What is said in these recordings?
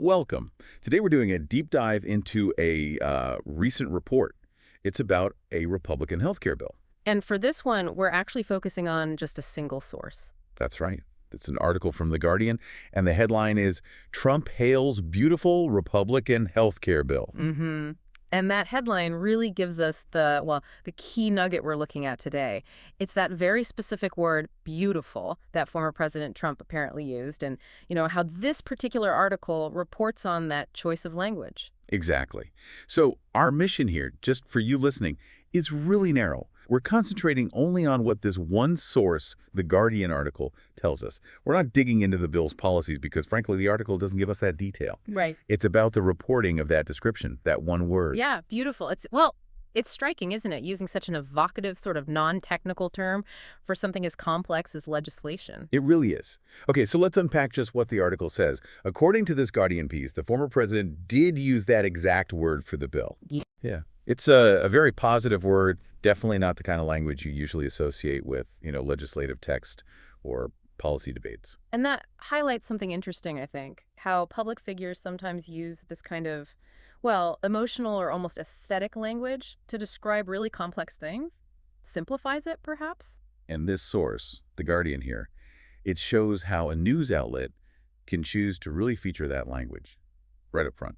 Welcome. Today we're doing a deep dive into a recent report. It's about a Republican healthcare bill. And for this one, we're actually focusing on just a single source. That's right. It's an article from The Guardian, and the headline is Trump Hails Beautiful Republican Healthcare Bill. Mm-hmm. And that headline really gives us the key nugget we're looking at today. It's that very specific word, beautiful, that former President Trump apparently used, and, how this particular article reports on that choice of language. Exactly. So our mission here, just for you listening, is really narrow. We're concentrating only on what this one source, the Guardian article, tells us. We're not digging into the bill's policies because, frankly, the article doesn't give us that detail. Right. It's about the reporting of that description, that one word. Yeah, beautiful. It's striking, isn't it, using such an evocative sort of non-technical term for something as complex as legislation. It really is. Okay, so let's unpack just what the article says. According to this Guardian piece, the former president did use that exact word for the bill. Yeah. It's a very positive word, definitely not the kind of language you usually associate with, legislative text or policy debates. And that highlights something interesting, I think, how public figures sometimes use this kind of, emotional or almost aesthetic language to describe really complex things. Simplifies it, perhaps? And this source, The Guardian here, it shows how a news outlet can choose to really feature that language right up front.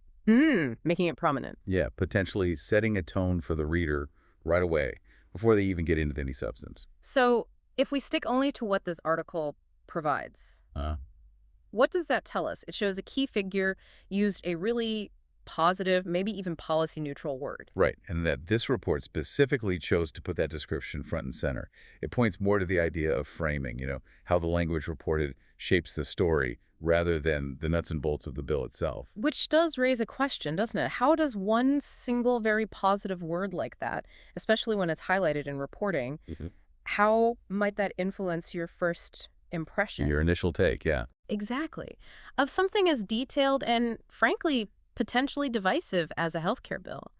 Making it prominent. Yeah, potentially setting a tone for the reader right away before they even get into any substance. So if we stick only to what this article provides, what does that tell us? It shows a key figure used a really positive, maybe even policy-neutral word. Right, and that this report specifically chose to put that description front and center. It points more to the idea of framing, how the language reported shapes the story rather than the nuts and bolts of the bill itself. Which does raise a question, doesn't it? How does one single very positive word like that, especially when it's highlighted in reporting, how might that influence your first impression? Your initial take, yeah. Exactly. Of something as detailed and, frankly, potentially divisive as a healthcare bill.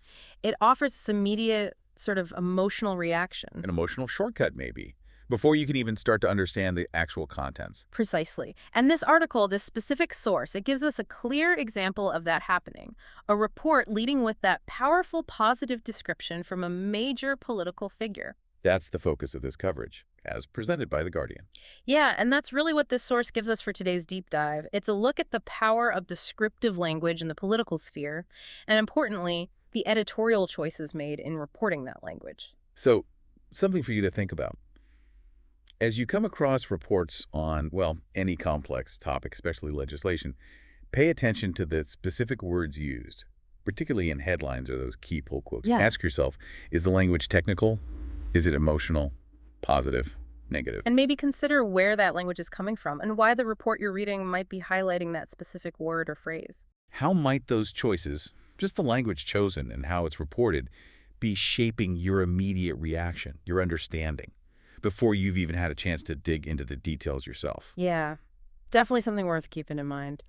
It offers this immediate sort of emotional reaction. An emotional shortcut, maybe, before you can even start to understand the actual contents. Precisely. And this article, this specific source, it gives us a clear example of that happening. A report leading with that powerful positive description from a major political figure. That's the focus of this coverage, as presented by The Guardian. Yeah, and that's really what this source gives us for today's deep dive. It's a look at the power of descriptive language in the political sphere, and importantly, the editorial choices made in reporting that language. So, something for you to think about. As you come across reports on, any complex topic, especially legislation, pay attention to the specific words used, particularly in headlines or those key pull quotes. Yeah. Ask yourself, is the language technical? Is it emotional, positive, negative? And maybe consider where that language is coming from and why the report you're reading might be highlighting that specific word or phrase. How might those choices, just the language chosen and how it's reported, be shaping your immediate reaction, your understanding, before you've even had a chance to dig into the details yourself? Yeah, definitely something worth keeping in mind.